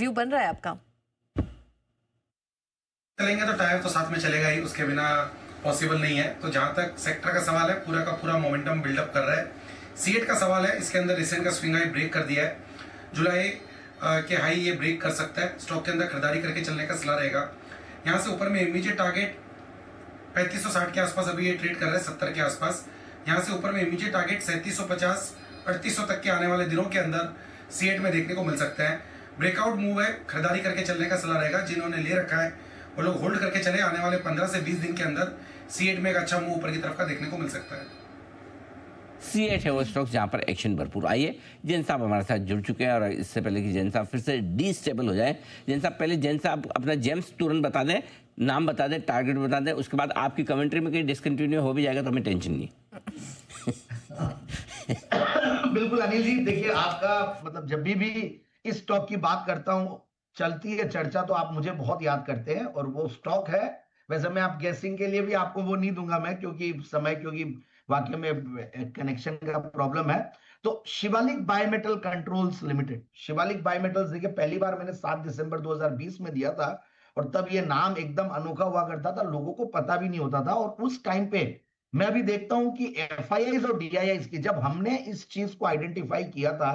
View बन रहा है आपका? चलेंगे तो टायर तो साथ में चलेगा ही, उसके बिना पॉसिबल नहीं है। तो जहां तक सेक्टर का सवाल है, पूरा का पूरा मोमेंटम बिल्डअप कर रहा है। सीएट का सवाल है, इसके अंदर रिसेंट का स्विंग हाई ब्रेक कर दिया है। जुलाई के हाई ये ब्रेक कर सकता है। स्टॉक के अंदर खरीदारी करके चलने का सलाह रहेगा। यहाँ से ऊपर में इमीडिएट टारगेट 3560 के आसपास अभी ये ट्रेड कर रहा है, 70 के आसपास। यहाँ से ऊपर में इमीडिएट टारगेट 3750 3800 तक के आने वाले दिनों के अंदर सीएट में देखने को मिल सकता है। ब्रेकआउट मूव है, खरीदारी करके चलने का सलाह रहेगा। जिन्होंने ले रखा है वो लोग होल्ड करके चले। आने वाले 15 से 20 दिन के अंदर सीएट में एक अच्छा मूव ऊपर की तरफ का देखने को मिल सकता है। सीएट है वो स्टॉक जहां पर एक्शन भरपूर। आइए जैन साहब हमारे साथ जुड़ चुके हैं, और इससे पहले कि जैन साहब फिर से डिस्टेबल हो जाए, जैन साहब पहले जैन साहब अपना जेम्स तुरंत बता दें, नाम बता दें, टारगेट बता दें, उसके बाद आपकी कमेंट्री में कहीं डिसकंटिन्यू हो भी जाएगा तो हमें टेंशन नहीं। बिल्कुल अनिल जी, देखिए आपका मतलब जब भी इस स्टॉक की बात करता हूं, चलती है चर्चा तो आप मुझे बहुत याद करते हैं, और वो स्टॉक है। वैसे मैं आप गेसिंग के लिए भी आपको वो नहीं दूंगा मैं, क्योंकि वाकई में कनेक्शन का प्रॉब्लम है। तो Shivalik biometal controls limited, Shivalik biometals, देखिए पहली बार मैंने 7 दिसंबर 2020 में दिया था, और तब ये नाम एकदम अनोखा हुआ करता था, लोगों को पता भी नहीं होता था। और उस टाइम पे मैं अभी देखता हूं कि एफआईआईज और डीआईआईज की, जब हमने इस चीज को आइडेंटिफाई किया था,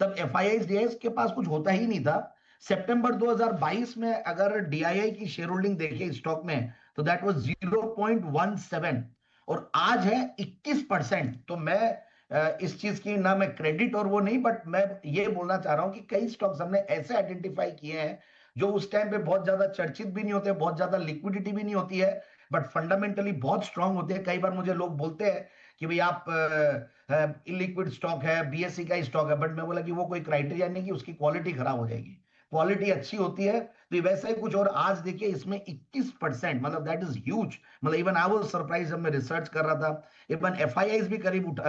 तब एफआईआईज डीआईआईज के पास कुछ होता ही नहीं था। सितंबर 2022 में अगर डीआईआई की शेयर होल्डिंग देखें स्टॉक में, तो दैट वाज 0.17, और आज है 21%। तो मैं इस चीज की ना मैं क्रेडिट और वो नहीं, बट मैं ये बोलना चाह रहा हूं कि कई स्टॉक्स हमने ऐसे आइडेंटिफाई किए हैं जो उस टाइम पे बहुत ज्यादा चर्चित भी नहीं होते, बहुत ज्यादा लिक्विडिटी भी नहीं होती है, बट फंडामेंटली बहुत स्ट्रांग होते हैं। कई बार मुझे लोग बोलते हैं कि भाई आप इलिक्विड स्टॉक है, बीएससी का ही स्टॉक है, बट मैं बोला कि वो कोई क्राइटेरिया नहीं कि उसकी क्वालिटी खराब हो जाएगी। क्वालिटी अच्छी होती है तो वैसा ही कुछ। और आज देखिए इसमें 21%, मतलब दैट इज ह्यूज। मतलब इवन आई वाज सरप्राइज जब मैं रिसर्च कर रहा था। इवन एफआईआईज भी करीब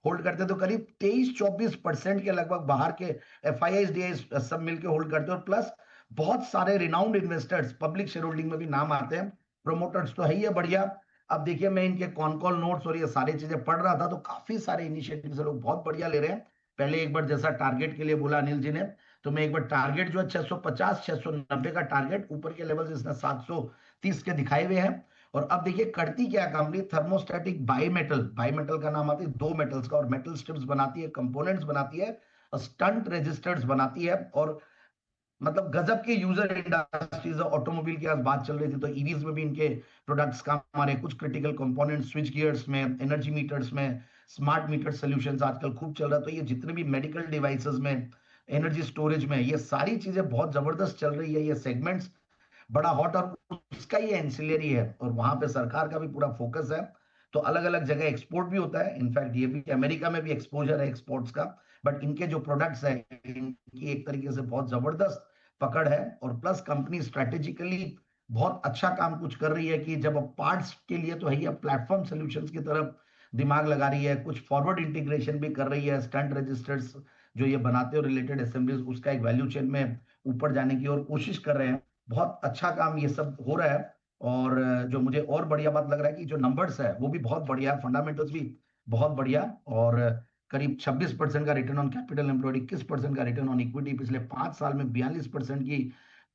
होल्ड करते, तो करीब 23-24% के लगभग बाहर के एफआईआईज डीआईज सब मिलकर होल्ड करते, और प्लस बहुत सारे renowned investors public share holding में भी नाम आते हैं। प्रोमोटर्स तो है ही है बढ़िया। अब देखिए मैं इनके कॉन कॉल नोट्स और ये सारी चीजें पढ़ रहा था, तो काफी सारे इनिशिएटिव से लोग बहुत बढ़िया ले रहे हैं। पहले एक बार जैसा टारगेट के लिए बोला अनिल जी ने, तो मैं एक बार टारगेट जो है 650 690 का टारगेट, ऊपर के लेवल इसने 730 के दिखाए हुए हैं। और अब देखिए करती क्या कंपनी, थर्मोस्टेटिक बायोमेटल, बायोमेटल का नाम आती है दो मेटल्स का, और मेटल स्ट्रिप्स बनाती है, कंपोनेंट्स बनाती है, और स्टंट रेजिस्टर्स बनाती है। और मतलब गजब के यूजर इंडस्ट्रीज, ऑटोमोबाइल की आज बात चल रही थी, तो ईवीज में भी इनके प्रोडक्ट्स काम आ रहे हैं। कुछ क्रिटिकल कंपोनेंट स्विच गियर्स में, एनर्जी मीटर्स में, स्मार्ट मीटर सॉल्यूशंस आजकल खूब चल रहा है। तो ये जितने भी मेडिकल डिवाइसेस में, एनर्जी स्टोरेज में, ये सारी चीजें बहुत जबरदस्त चल रही है। ये सेगमेंट्स बड़ा हॉट, और उसका ये एंसिलरी है, और वहां पे सरकार का भी पूरा फोकस है। तो अलग अलग जगह एक्सपोर्ट भी होता है, इनफैक्ट ये भी अमेरिका में भी एक्सपोजर है एक्सपोर्ट्स का। बट इनके जो प्रोडक्ट्स है, इनकी एक तरीके से बहुत जबरदस्त पकड़ है। और प्लस कंपनी स्ट्रेटेजिकली बहुत अच्छा काम कुछ कर रही है, कि जब अब पार्ट्स के लिए तो है ही, अब प्लेटफॉर्म सोल्यूशंस की तरफ दिमाग लगा रही है, कुछ फॉरवर्ड इंटीग्रेशन भी कर रही है। स्टंट रजिस्टर्स जो ये बनाते हो, रिलेटेड असेंबलीज, उसका एक वैल्यू चेन में ऊपर जाने की और कोशिश कर रहे हैं। बहुत अच्छा काम ये सब हो रहा है। और जो मुझे और बढ़िया बात लग रहा है कि जो नंबर्स है वो भी बहुत बढ़िया है, फंडामेंटल्स भी बहुत बढ़िया। और करीब 26% का रिटर्न ऑन कैपिटल एम्प्लॉयड, 21% का रिटर्न ऑन इक्विटी, पिछले 5 साल में 42% की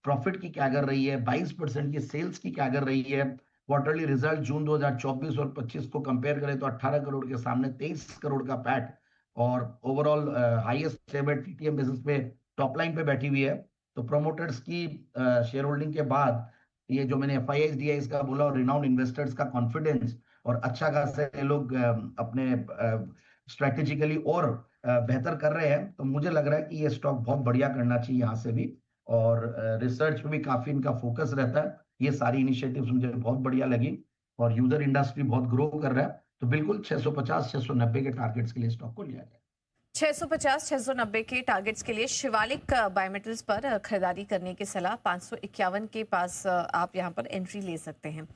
प्रॉफिट की कैगर रही है, 22% की सेल्स की कैगर रही है। क्वार्टरली रिजल्ट जून 2024 और 25 को कंपेयर करें तो 18 करोड़ के सामने 23 करोड़ का पैट, और overall highest ever TTM business पे टॉप लाइन पे बैठी हुई है। तो प्रोमोटर्स की शेयर होल्डिंग के बाद, ये जो मैंने एफआईआईज डीआईआईज का बोला, और रिनाउंड इन्वेस्टर्स का कॉन्फिडेंस, और अच्छा खासा ये लोग अपने स्ट्रेटेजिकली और बेहतर कर रहे हैं, तो मुझे लग रहा है कि ये स्टॉक बहुत बढ़िया करना चाहिए यहाँ से भी। और रिसर्च पे भी काफी इनका फोकस रहता है। ये सारी इनिशिएटिव्स मुझे बहुत बढ़िया लगी, और यूजर इंडस्ट्री बहुत ग्रो कर रहा है। तो बिल्कुल 650 690 के टारगेट्स के लिए स्टॉक को लिया जाए। 650 690 के टारगेट्स के लिए शिवालिक बायोमेटल्स पर खरीदारी करने की सलाह, 551 के पास आप यहां पर एंट्री ले सकते हैं।